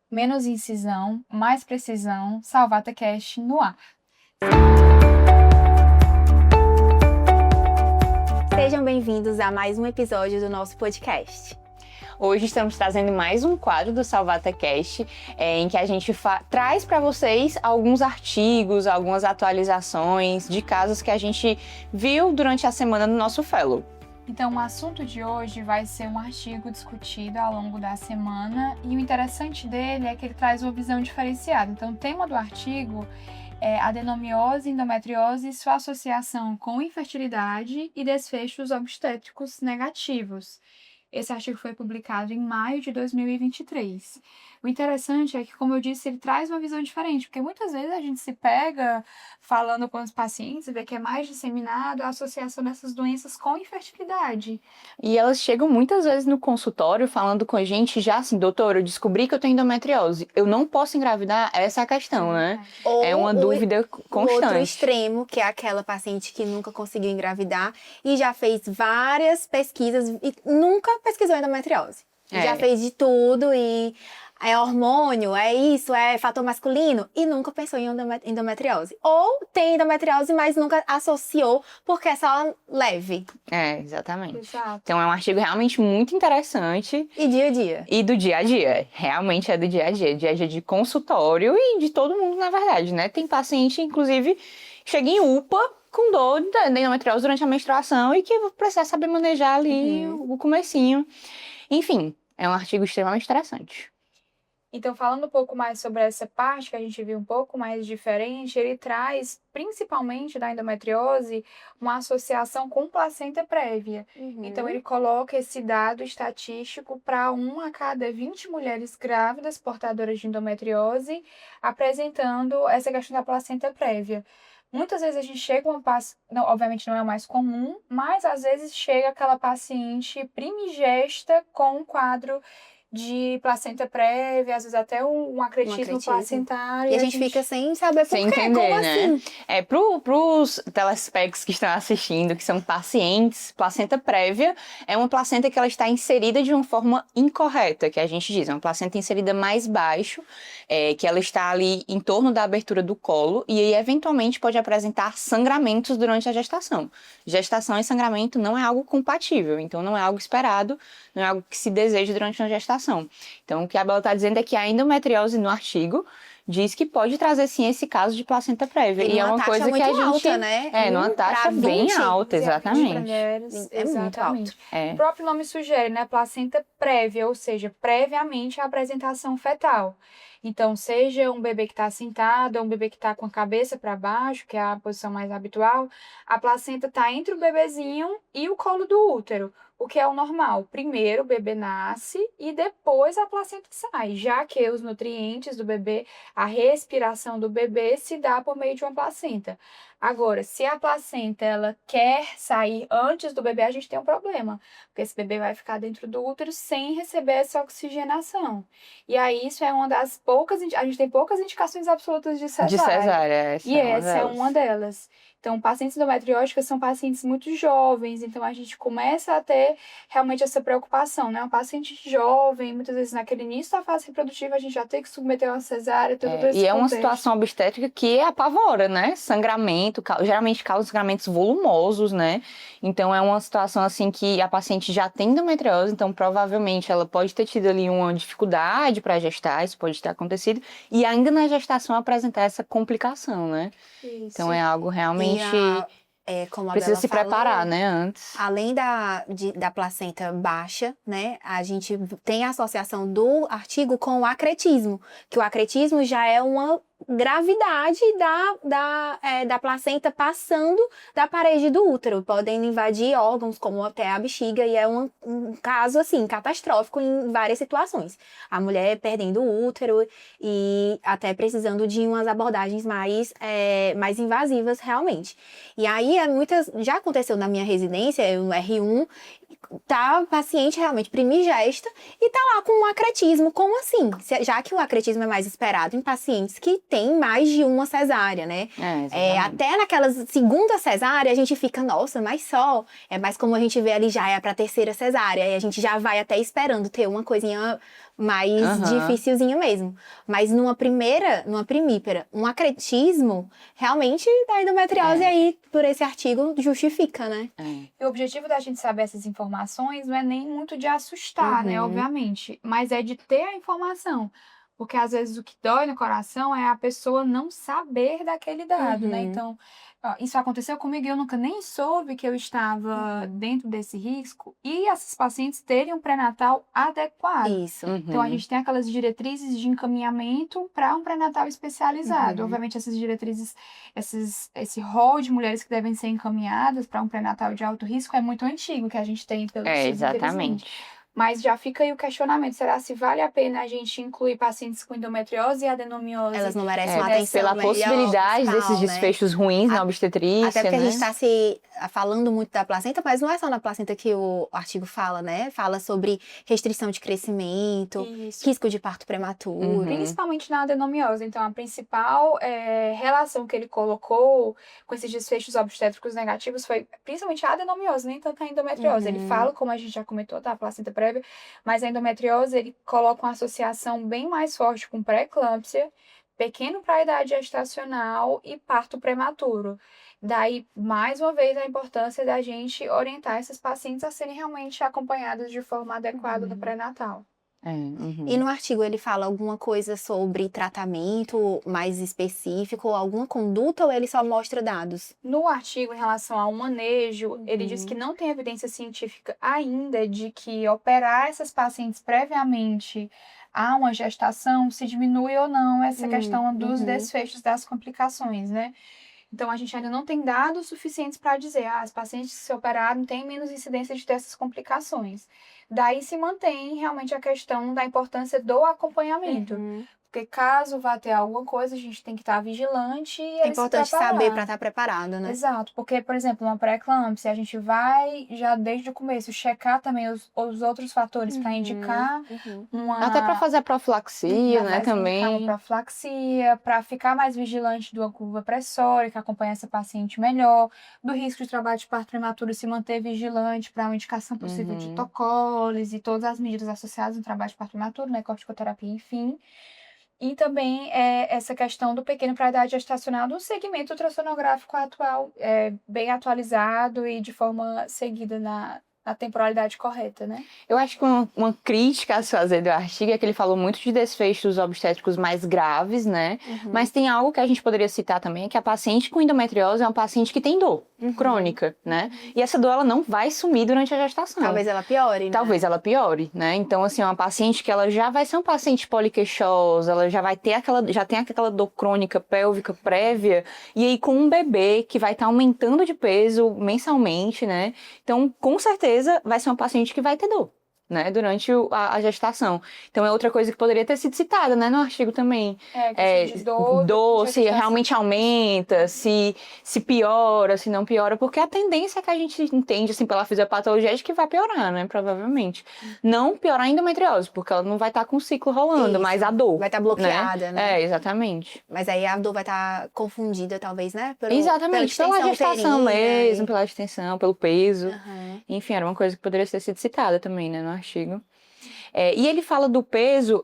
Menos incisão, mais precisão, SalvataCast no ar. Sejam bem-vindos a mais um episódio do nosso podcast. Hoje estamos trazendo mais um quadro do SalvataCast, em que a gente traz para vocês alguns artigos, algumas atualizações de casos que a gente viu durante a semana no nosso Fellow. Então, o assunto de hoje vai ser um artigo discutido ao longo da semana e o interessante dele é que ele traz uma visão diferenciada. Então, o tema do artigo é adenomiose, endometriose e sua associação com infertilidade e desfechos obstétricos negativos. Esse artigo foi publicado em maio de 2023. O interessante é que, como eu disse, ele traz uma visão diferente, porque muitas vezes a gente se pega falando com os pacientes e vê que é mais disseminado a associação dessas doenças com infertilidade. E elas chegam muitas vezes no consultório falando com a gente já assim, doutor, eu descobri que eu tenho endometriose, eu não posso engravidar? Essa é a questão, né? Ou é uma dúvida constante. O outro extremo, que é aquela paciente que nunca conseguiu engravidar e já fez várias pesquisas e nunca pesquisou endometriose. Já fez de tudo e é hormônio, é isso, é fator masculino e nunca pensou em endometriose. Ou tem endometriose, mas nunca associou porque é só leve. Exatamente. Exato. Então é um artigo realmente muito interessante. E dia a dia. E do dia a dia. Realmente é do dia a dia de consultório e de todo mundo, na verdade, né? Tem paciente, inclusive, chega em UPA com dor da endometriose durante a menstruação e que precisa saber manejar ali o comecinho. Enfim, é um artigo extremamente interessante. Então, falando um pouco mais sobre essa parte que a gente viu um pouco mais diferente, ele traz, principalmente da endometriose, uma associação com placenta prévia. Então, ele coloca esse dado estatístico para 1 a cada 20 mulheres grávidas portadoras de endometriose, apresentando essa questão da placenta prévia. Muitas vezes a gente chega uma paciente, obviamente não é o mais comum, mas às vezes chega aquela paciente primigesta com um quadro de placenta prévia, às vezes até um acretismo placentário. E a gente fica sem saber por quê, entender, como né? assim? Pros telespects que estão assistindo, que são pacientes, placenta prévia é uma placenta que ela está inserida de uma forma incorreta, que a gente diz, é uma placenta inserida mais baixo, que ela está ali em torno da abertura do colo e aí eventualmente pode apresentar sangramentos durante a gestação. Gestação e sangramento não é algo compatível, então não é algo esperado, não é algo que se deseja durante uma gestação. Então, o que a Bela está dizendo é que a endometriose no artigo diz que pode trazer, sim, esse caso de placenta prévia. E é uma coisa que a gente... alta, né? Numa taxa bem alta, exatamente. É muito alto. O próprio nome sugere, né? Placenta prévia, ou seja, previamente à apresentação fetal. Então, seja um bebê que está sentado ou um bebê que está com a cabeça para baixo, que é a posição mais habitual, a placenta está entre o bebezinho e o colo do útero, o que é o normal. Primeiro o bebê nasce e depois a placenta sai, já que os nutrientes do bebê, a respiração do bebê se dá por meio de uma placenta. Agora, se a placenta ela quer sair antes do bebê, a gente tem um problema, porque esse bebê vai ficar dentro do útero sem receber essa oxigenação. E aí isso é uma das poucas, a gente tem poucas indicações absolutas de cesárea. De cesárea, e essa é uma delas. Então, pacientes endometrióticas são pacientes muito jovens, então a gente começa a ter realmente essa preocupação, né? Um paciente jovem, muitas vezes naquele início da fase reprodutiva, a gente já tem que submeter uma cesárea, tudo esse E é uma contexto. situação obstétrica que apavora, né? Sangramento, geralmente causa sangramentos volumosos, né? Então, é uma situação assim que a paciente já tem endometriose, então provavelmente ela pode ter tido ali uma dificuldade para gestar, isso pode ter acontecido, e ainda na gestação apresentar essa complicação, né? Isso. Então, é algo realmente... Como a precisa Bela se falou, preparar, né, antes. Além da placenta baixa, né, a gente tem a associação do artigo com o acretismo, que o acretismo já é uma gravidade da placenta passando da parede do útero, podem invadir órgãos como até a bexiga e é um caso assim catastrófico em várias situações. A mulher perdendo o útero e até precisando de umas abordagens mais invasivas realmente. E aí já aconteceu na minha residência, eu no R1, tá paciente realmente primigesta e tá lá com um acretismo. Como assim? Já que o acretismo é mais esperado em pacientes que têm tem mais de uma cesárea, né? Até naquelas segunda cesárea, a gente fica, nossa, mas só. É mais como a gente vê ali, já é pra terceira cesárea. E a gente já vai até esperando ter uma coisinha mais dificilzinha mesmo. Mas numa primípera, um acretismo, realmente a endometriose aí, por esse artigo, justifica, né? E o objetivo da gente saber essas informações não é nem muito de assustar, né, obviamente, mas é de ter a informação. Porque às vezes o que dói no coração é a pessoa não saber daquele dado, né? Então, isso aconteceu comigo e eu nunca nem soube que eu estava dentro desse risco. E essas pacientes terem um pré-natal adequado. Isso. Então, a gente tem aquelas diretrizes de encaminhamento para um pré-natal especializado. Obviamente, essas diretrizes, esse rol de mulheres que devem ser encaminhadas para um pré-natal de alto risco é muito antigo, que a gente tem pelo SUS, Exatamente. infelizmente. Mas já fica aí o questionamento, será se vale a pena a gente incluir pacientes com endometriose e adenomiose? Elas não merecem uma atenção pela melhor, possibilidade tal, desses desfechos ruins na obstetrícia, até porque a né? gente está falando muito da placenta, mas não é só na placenta que o artigo fala, né? Fala sobre restrição de crescimento, risco de parto prematuro. Principalmente na adenomiose. Então, a principal relação que ele colocou com esses desfechos obstétricos negativos foi principalmente a adenomiose, nem tanto a endometriose. Ele fala, como a gente já comentou, da placenta prévia, mas a endometriose, ele coloca uma associação bem mais forte com pré-eclâmpsia, pequeno para a idade gestacional e parto prematuro. Daí, mais uma vez, a importância da gente orientar esses pacientes a serem realmente acompanhados de forma adequada no pré-natal. E no artigo ele fala alguma coisa sobre tratamento mais específico, alguma conduta, ou ele só mostra dados? No artigo, em relação ao manejo, ele diz que não tem evidência científica ainda de que operar essas pacientes previamente a uma gestação se diminui ou não essa questão dos desfechos das complicações, né? Então, a gente ainda não tem dados suficientes para dizer, as pacientes que se operaram têm menos incidência de ter essas complicações. Daí se mantém realmente a questão da importância do acompanhamento. Porque caso vá ter alguma coisa, a gente tem que estar vigilante e É importante saber para estar preparado, né? Exato, porque, por exemplo, uma pré-eclâmpsia, a gente vai já desde o começo checar também os outros fatores para indicar uma... Até para fazer a profilaxia, né, também. Uma profilaxia, para ficar mais vigilante de uma curva pressórica, acompanhar essa paciente melhor, do risco de trabalho de parto prematuro, se manter vigilante para uma indicação possível de tocólise e todas as medidas associadas no trabalho de parto prematuro, né, corticoterapia, enfim. E também essa questão do pequeno para a idade gestacional do segmento ultrassonográfico atual, bem atualizado e de forma seguida na temporalidade correta, né? Eu acho que uma crítica a se fazer do artigo é que ele falou muito de desfechos obstétricos mais graves, né? Mas tem algo que a gente poderia citar também, é que a paciente com endometriose é uma paciente que tem dor crônica, né? E essa dor, ela não vai sumir durante a gestação. Talvez ela piore, né? Talvez ela piore, né? Então, assim, é uma paciente que ela já vai ser uma paciente poliqueixosa, ela já vai ter já tem aquela dor crônica pélvica prévia, e aí com um bebê que vai estar aumentando de peso mensalmente, né? Então, com certeza, vai ser uma paciente que vai ter dor, né, durante a gestação. Então, é outra coisa que poderia ter sido citada, né, no artigo também. De dor, se realmente aumenta, se piora, se não piora, porque a tendência que a gente entende, assim, pela fisiopatologia é de que vai piorar, né, provavelmente. Não piorar a endometriose, porque ela não vai estar com o ciclo rolando, mas a dor. Vai estar bloqueada, né? Exatamente. Mas aí a dor vai estar confundida, talvez, né? Exatamente, pela gestação mesmo, pela extensão, pelo peso. Enfim, era uma coisa que poderia ter sido citada também, né, no artigo. E ele fala do peso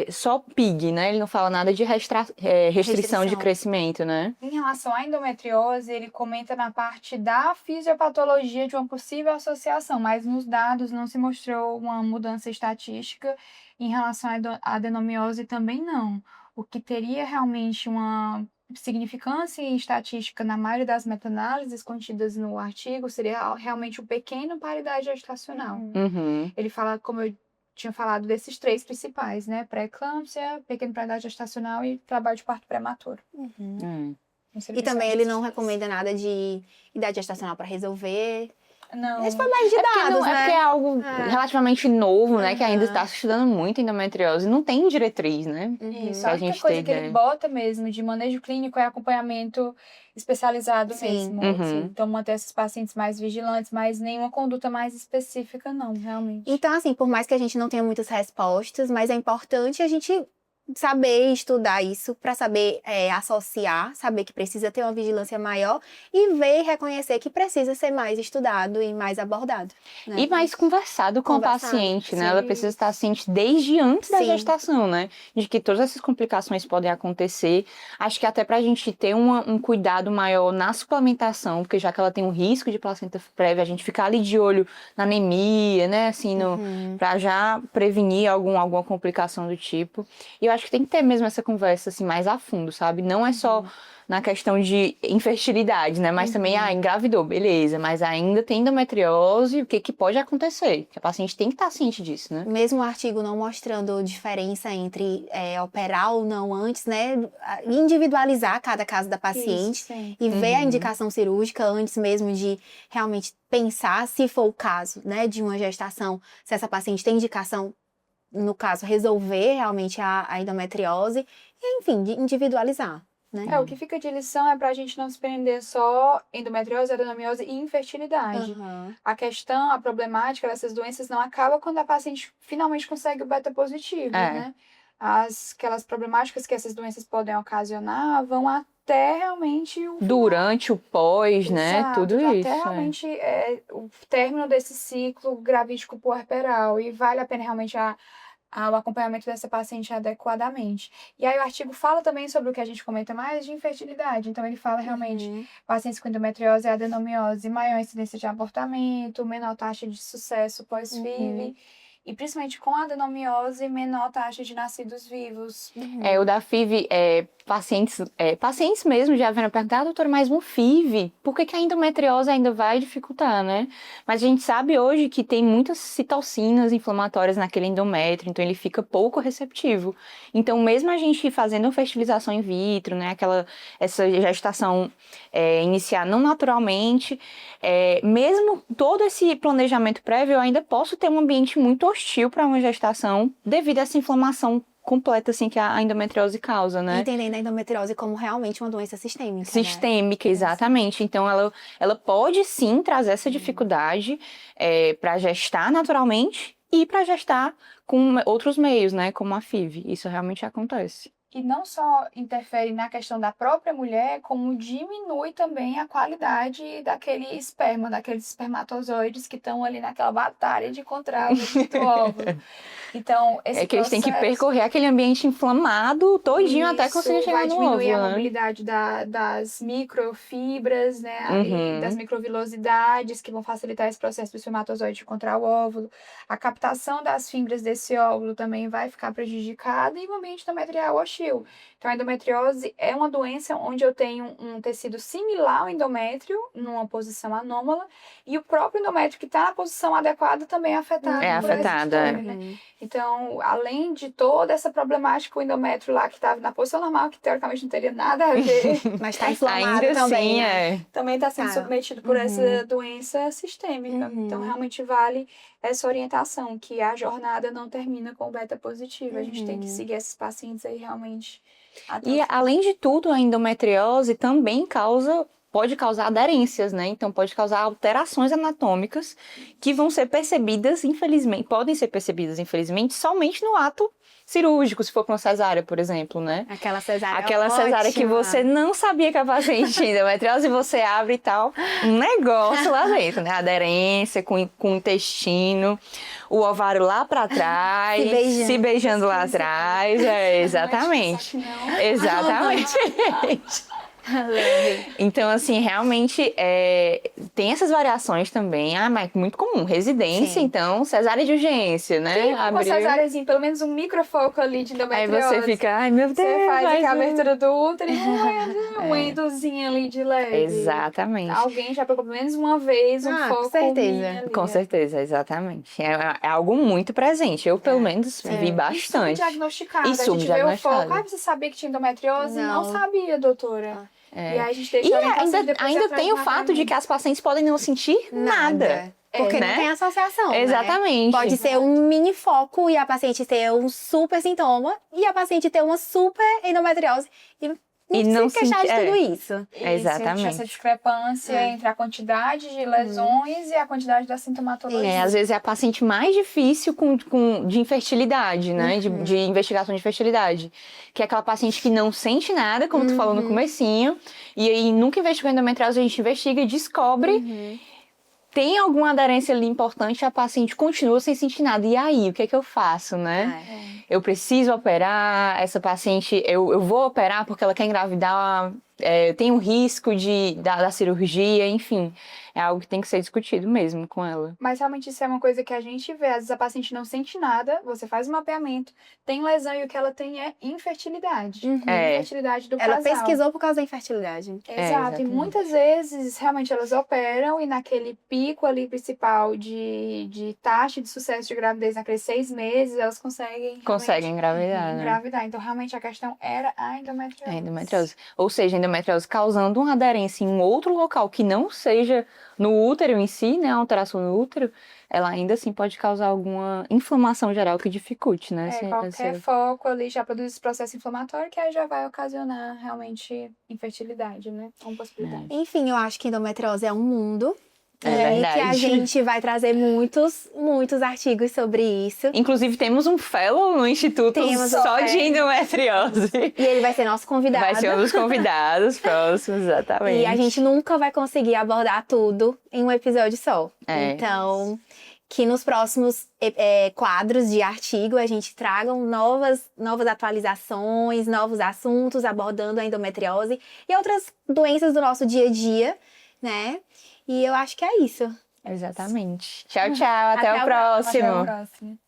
só PIG, né? Ele não fala nada de restrição de crescimento, né? Em relação à endometriose, ele comenta na parte da fisiopatologia de uma possível associação, mas nos dados não se mostrou uma mudança estatística. Em relação à adenomiose também não. O que teria realmente uma significância estatística na maioria das meta-análises contidas no artigo seria realmente o pequeno para a idade gestacional. Ele fala, como eu tinha falado, desses três principais, né? Pré-eclâmpsia, pequeno para a idade gestacional e trabalho de parto prematuro. E também ele não recomenda nada de idade gestacional para resolver. Não. Esse foi mais de dados, né? É porque é algo relativamente novo, né? Que ainda está se estudando muito endometriose. Não tem diretriz, né? Isso, a única coisa que ele bota mesmo de manejo clínico é acompanhamento especializado mesmo. Então, manter esses pacientes mais vigilantes, mas nenhuma conduta mais específica, não, realmente. Então, assim, por mais que a gente não tenha muitas respostas, mas é importante a gente saber estudar isso, para saber associar, saber que precisa ter uma vigilância maior e ver e reconhecer que precisa ser mais estudado e mais abordado. Né? E mais conversado com o paciente, né? Ela precisa estar ciente desde antes da gestação, né? De que todas essas complicações podem acontecer. Acho que até pra gente ter um cuidado maior na suplementação, porque já que ela tem um risco de placenta prévia, a gente ficar ali de olho na anemia, né? Assim, pra já prevenir alguma complicação do tipo. E eu acho que tem que ter mesmo essa conversa, assim, mais a fundo, sabe? Não é só na questão de infertilidade, né? Mas também, engravidou, beleza. Mas ainda tem endometriose, o que pode acontecer? Que a paciente tem que estar ciente disso, né? Mesmo o artigo não mostrando diferença entre operar ou não antes, né? Individualizar cada caso da paciente e ver a indicação cirúrgica antes mesmo de realmente pensar, se for o caso, né? De uma gestação, se essa paciente tem indicação, no caso, resolver realmente a endometriose, e, enfim, de individualizar, né? O que fica de lição é pra gente não se prender só endometriose, adenomiose e infertilidade. A questão, a problemática dessas doenças não acaba quando a paciente finalmente consegue o beta positivo, né? Aquelas problemáticas que essas doenças podem ocasionar vão até realmente o durante o pós, né? Tudo isso. Até realmente o término desse ciclo gravídico puerperal. E vale a pena realmente o acompanhamento dessa paciente adequadamente. E aí o artigo fala também sobre o que a gente comenta mais de infertilidade. Então ele fala realmente pacientes com endometriose e adenomiose, maior incidência de abortamento, menor taxa de sucesso pós-FIV. E principalmente com a adenomiose, menor taxa de nascidos vivos. O da FIV, pacientes mesmo já vieram perguntar, doutora, mas um FIV, por que a endometriose ainda vai dificultar, né? Mas a gente sabe hoje que tem muitas citocinas inflamatórias naquele endométrio, então ele fica pouco receptivo. Então, mesmo a gente fazendo fertilização in vitro, né, essa gestação iniciar não naturalmente, mesmo todo esse planejamento prévio, eu ainda posso ter um ambiente muito hostil para uma gestação devido a essa inflamação completa, assim, que a endometriose causa, né? Entendendo a endometriose como realmente uma doença sistêmica, Sistêmica, né? Exatamente. Então, ela pode, sim, trazer essa dificuldade para gestar naturalmente e para gestar com outros meios, né? Como a FIV. Isso realmente acontece. E não só interfere na questão da própria mulher, como diminui também a qualidade daquele esperma, daqueles espermatozoides que estão ali naquela batalha de encontrar o óvulo. Então, esse que eles têm que percorrer aquele ambiente inflamado todinho até conseguir chegar no óvulo. Vai diminuir a mobilidade das microfibras, né? Das microvilosidades, que vão facilitar esse processo do espermatozoide de encontrar o óvulo. A captação das fibras desse óvulo também vai ficar prejudicada e o ambiente endometrial hostil. Então, a endometriose é uma doença onde eu tenho um tecido similar ao endométrio, numa posição anômala, e o próprio endométrio que está na posição adequada também é afetado. Né? Então, além de toda essa problemática, o endométrio lá que estava na posição normal, que teoricamente não teria nada a ver. Mas está inflamado ainda também. Assim, também está sendo submetido por essa doença sistêmica. Então, realmente vale essa orientação, que a jornada não termina com o beta positivo. A gente tem que seguir esses pacientes aí realmente. E, além de tudo, a endometriose também pode causar aderências, né? Então, pode causar alterações anatômicas que vão ser percebidas, infelizmente, podem ser percebidas, infelizmente, somente no ato cirúrgico, se for com uma cesárea, por exemplo, né? Aquela cesárea que você não sabia que a paciente tinha endometriose e você abre e tal, um negócio lá dentro, né? Aderência com o intestino, o ovário lá pra trás, se beijando lá atrás. Exatamente. Exatamente. Então, assim, realmente tem essas variações também. Mas muito comum. Residência, então, cesárea de urgência, né? Uma cesáreazinha, pelo menos um microfoco ali de endometriose. Aí você fica, ai meu Deus. Você faz aqui a abertura do útero e um endozinho ali de leve. Exatamente. Alguém já pegou pelo menos uma vez um foco. Com certeza. Com certeza, exatamente. É algo muito presente. Eu, pelo menos, vi bastante. E subdiagnosticado. A gente vê o foco. Você sabia que tinha endometriose? Não sabia, doutora. E aí a gente deixa ainda tem o fato de que as pacientes podem não sentir nada. Porque não tem associação. Exatamente. Né? Pode ser um mini foco e a paciente ter um super sintoma e a paciente ter uma super endometriose e E não se queixar de sentir- tudo isso. Exatamente. Essa discrepância entre a quantidade de lesões e a quantidade da sintomatologia. Às vezes é a paciente mais difícil de infertilidade, né? De investigação de fertilidade. Que é aquela paciente que não sente nada, como tu falou no comecinho. E aí, nunca investigou endometriose, a gente investiga e descobre. Tem alguma aderência ali importante, a paciente continua sem sentir nada. E aí, o que é que eu faço, né? Eu preciso operar, essa paciente, eu vou operar porque ela quer engravidar, tem um risco da cirurgia, enfim. É algo que tem que ser discutido mesmo com ela. Mas realmente isso é uma coisa que a gente vê. Às vezes a paciente não sente nada, você faz um mapeamento, tem lesão e o que ela tem é infertilidade. Infertilidade do Ela casal. pesquisou por causa da infertilidade. Exato, e exatamente. muitas vezes realmente elas operam e naquele pico ali principal de taxa de sucesso de gravidez, naqueles 6 meses, elas conseguem Conseguem engravidar, né? engravidar. Então realmente a questão era a endometriose. É endometriose. Ou seja, endometriose causando uma aderência em um outro local que não seja no útero em si, né? A alteração no útero, ela ainda assim pode causar alguma inflamação geral que dificulte, né? Qualquer foco ali já produz esse processo inflamatório que aí já vai ocasionar realmente infertilidade, né? Uma possibilidade. Enfim, eu acho que endometriose é um mundo. É E verdade. que a gente vai trazer muitos artigos sobre isso. Inclusive, temos um fellow no Instituto Temos só um de endometriose. E ele vai ser nosso convidado. Vai ser um dos convidados próximos, exatamente. E a gente nunca vai conseguir abordar tudo em um episódio só. É. Então, que nos próximos quadros de artigo a gente tragam novas atualizações, novos assuntos abordando a endometriose e outras doenças do nosso dia a dia, né? E eu acho que é isso. Exatamente. Tchau, tchau. Até o Até o próximo. Até o próximo.